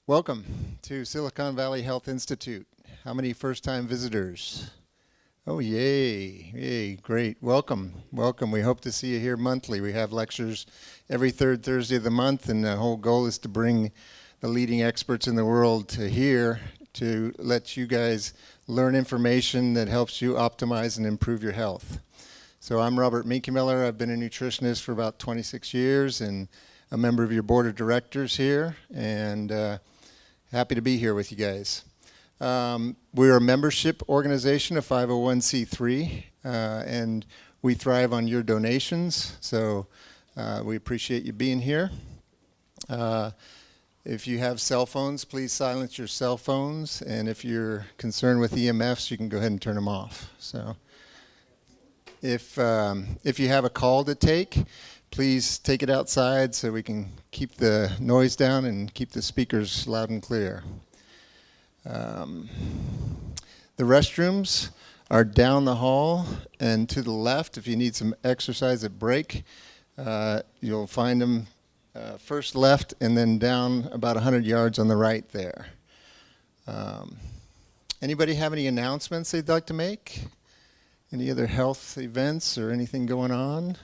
Welcome to Silicon Valley Health Institute. How many first-time visitors? Oh, yay, yay, great. Welcome, welcome. We hope to see you here monthly. We have lectures every third Thursday of the month, and the whole goal is to bring the leading experts in the world to here to let you guys learn information that helps you optimize and improve your health. So I'm Robert Minke-Miller. I've been a nutritionist for about 26 years and a member of your board of directors here, and happy to be here with you guys. We're a membership organization, a 501c3, and we thrive on your donations, so we appreciate you being here. If you have cell phones, please silence your cell phones, and if you're concerned with EMFs, you can go ahead and turn them off. So, if you have a call to take, please take it outside so we can keep the noise down and keep the speakers loud and clear. The restrooms are down the hall and to the left. If you need some exercise at break, you'll find them first left and then down about 100 yards on the right there. Anybody have any announcements they'd like to make? Any other health events or anything going on?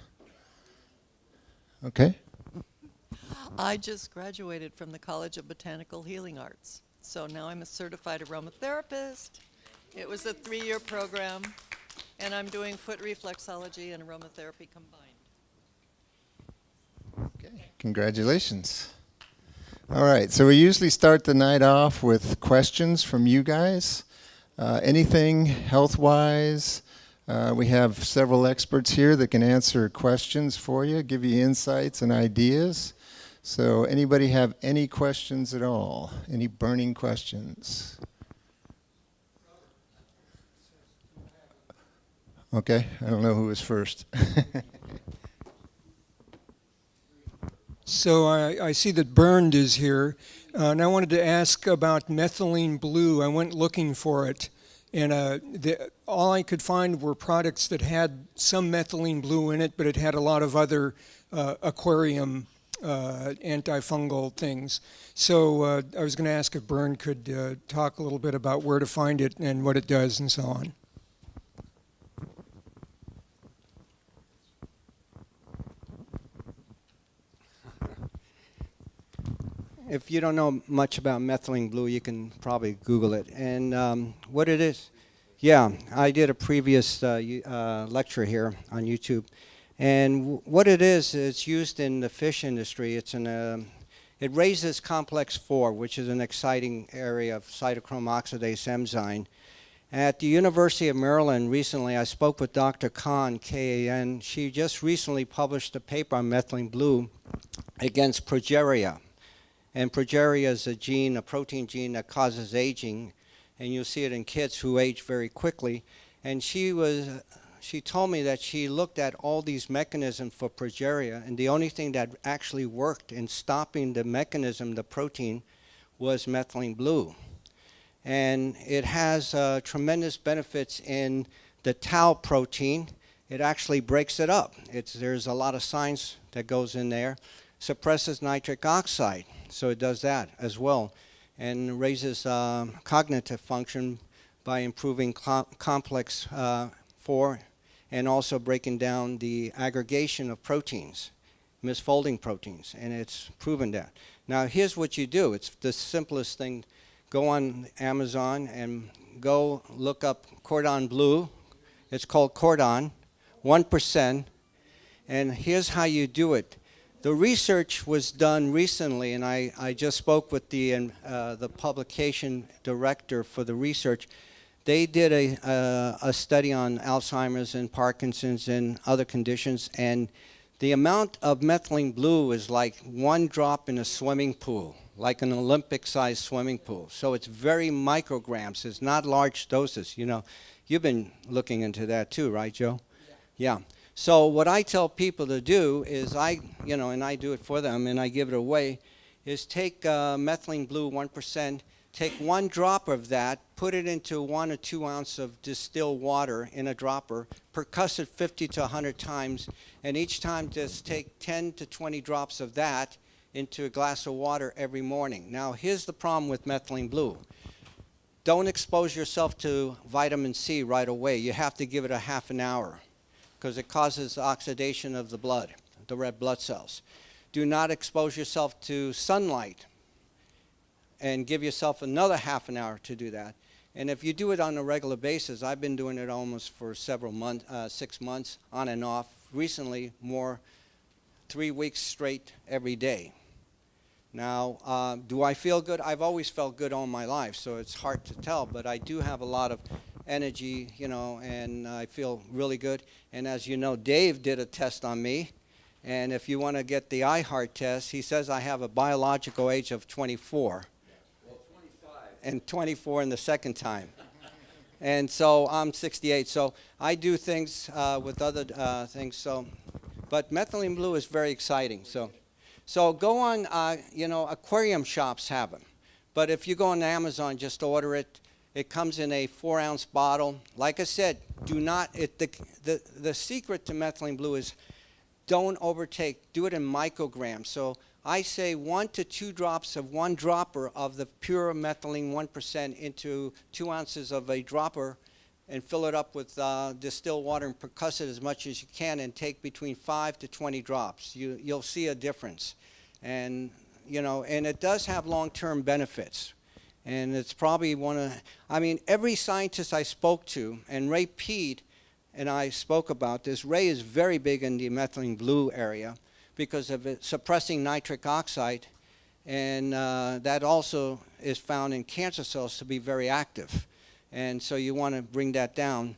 Okay. I just graduated from the College of Botanical Healing Arts, so now I'm a certified aromatherapist. It was a 3-year program, and I'm doing foot reflexology and aromatherapy combined. Okay, congratulations. All right, so we usually start the night off with questions from you guys. Anything health-wise. We have several experts here that can answer questions for you, give you insights and ideas. So anybody have any questions at all? Any burning questions? Okay, I don't know who was first. So I see that Bernd is here, and I wanted to ask about methylene blue. I went looking for it. And all I could find were products that had some methylene blue in it, but it had a lot of other aquarium antifungal things. So I was going to ask if Bernd could talk a little bit about where to find it and what it does and so on. If you don't know much about methylene blue, you can probably Google it. And what it is, yeah, I did a previous lecture here on YouTube. And what it is, it's used in the fish industry. It raises complex 4, which is an exciting area of cytochrome oxidase enzyme. At the University of Maryland recently, I spoke with Dr. Khan, K-A-N. She just recently published a paper on methylene blue against progeria. And progeria is a protein gene that causes aging, and you'll see it in kids who age very quickly. And she told me that she looked at all these mechanisms for progeria, and the only thing that actually worked in stopping the mechanism, the protein, was methylene blue. And it has tremendous benefits in the tau protein. It actually breaks it up. There's a lot of science that goes in there. Suppresses nitric oxide. So it does that as well, and raises cognitive function by improving complex 4 and also breaking down the aggregation of proteins, misfolding proteins, and it's proven that. Now here's what you do. It's the simplest thing. Go on Amazon and go look up cordon bleu. It's called cordon, 1%, and here's how you do it. The research was done recently, and I just spoke with the publication director for the research. They did a study on Alzheimer's and Parkinson's and other conditions, and the amount of methylene blue is like 1 drop in a swimming pool, like an Olympic-sized swimming pool. So it's very micrograms. It's not large doses. You know, you've been looking into that too, right, Joe? Yeah. So what I tell people to do is and I do it for them and I give it away, is take methylene blue 1%, take 1 drop of that, put it into 1 or 2 ounces of distilled water in a dropper, percuss it 50 to 100 times, and each time just take 10 to 20 drops of that into a glass of water every morning. Now, here's the problem with methylene blue. Don't expose yourself to vitamin C right away. You have to give it a half an hour because it causes oxidation of the blood, the red blood cells. Do not expose yourself to sunlight and give yourself another half an hour to do that. And if you do it on a regular basis, I've been doing it almost for several months, 6 months, on and off. Recently, more 3 weeks straight every day. Now, do I feel good? I've always felt good all my life, so it's hard to tell, but I do have a lot of energy, you know, and I feel really good. And as you know, Dave did a test on me, and if you want to get the iHeart test, he says I have a biological age of 24. Well, 25. And 24 in the second time. And so I'm 68, so I do things with other things, so, but methylene blue is very exciting, so go on, you know, aquarium shops have them. But if you go on Amazon, just order it. It comes in a 4-ounce bottle. Like I said, do not, the secret to methylene blue is don't overtake. Do it in micrograms. So I say 1 to 2 drops of 1 dropper of the pure methylene 1% into 2 ounces of a dropper and fill it up with distilled water and percuss it as much as you can and take between 5 to 20 drops. You'll see a difference. And, you know, and it does have long-term benefits. And it's probably one of, I mean, every scientist I spoke to, and Ray Peed and I spoke about this, Ray is very big in the methylene blue area because of it suppressing nitric oxide, and that also is found in cancer cells to be very active. And so you want to bring that down,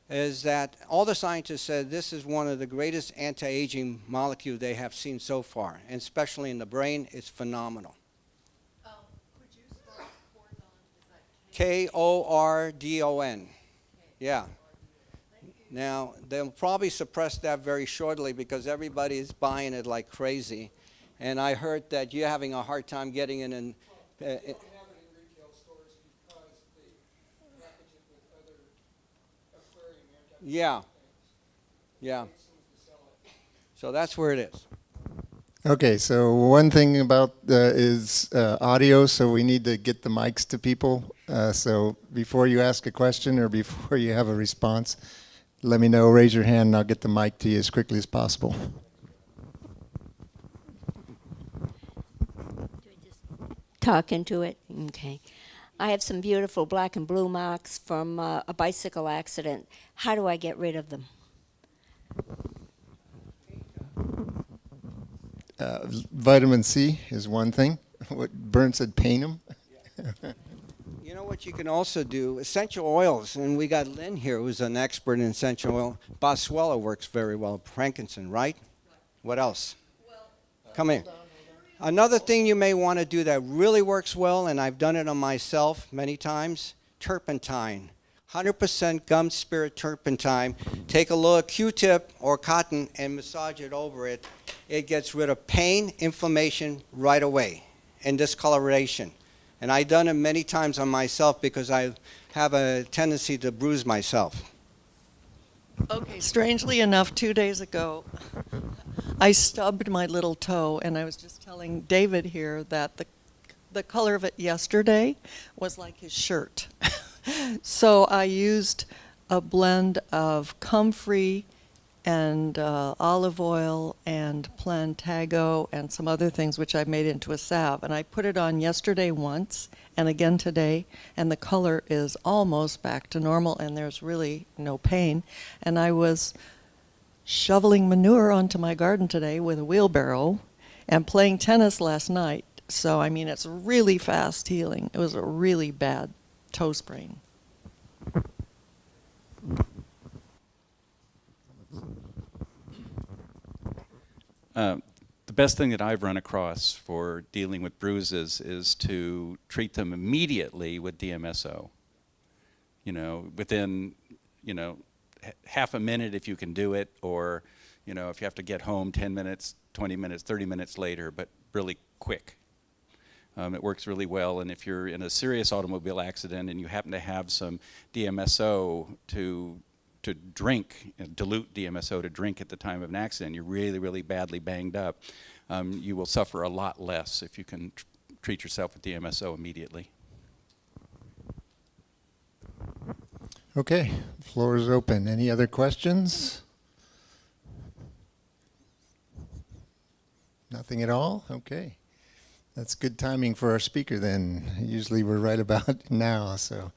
is that all the scientists said this is one of the greatest anti-aging molecules they have seen so far, and especially in the brain, it's phenomenal. Could you spell Cordon? Is that K-O-R-D-O-N. Yeah. Now, they'll probably suppress that very shortly because everybody is buying it like crazy. And I heard that you're having a hard time getting it in. Yeah. Yeah. So that's where it is. Okay, so one thing about is audio, so we need to get the mics to people. So before you ask a question or before you have a response, let me know, raise your hand, and I'll get the mic to you as quickly as possible. Talk into it? Okay. I have some beautiful black and blue marks from a bicycle accident. How do I get rid of them? Vitamin C is one thing. What Bern said, paint them. You know what you can also do? Essential oils, and we got Lynn here who's an expert in essential oil. Boswellia works very well. Frankincense, right? What else? Come here. Another thing you may want to do that really works well, and I've done it on myself many times, turpentine. 100% gum spirit turpentine. Take a little Q-tip or cotton and massage it over it. It gets rid of pain, inflammation right away, and discoloration. And I've done it many times on myself because I have a tendency to bruise myself. Okay, strangely enough, 2 days ago, I stubbed my little toe, and I was just telling David here that the color of it yesterday was like his shirt. So I used a blend of comfrey and olive oil and plantago and some other things which I made into a salve. And I put it on yesterday once and again today, and the color is almost back to normal, and there's really no pain. And I was shoveling manure onto my garden today with a wheelbarrow and playing tennis last night. So, I mean, it's really fast healing. It was a really bad toe sprain. The best thing that I've run across for dealing with bruises is to treat them immediately with DMSO. You know, within, you know, half a minute if you can do it, or, you know, if you have to get home 10 minutes, 20 minutes, 30 minutes later, but really quick. It works really well, and if you're in a serious automobile accident and you happen to have some DMSO to drink, dilute DMSO to drink at the time of an accident, you're really, really badly banged up, you will suffer a lot less if you can treat yourself with DMSO immediately. Okay, floor is open. Any other questions? Nothing at all? Okay. That's good timing for our speaker then. Usually we're right about now, so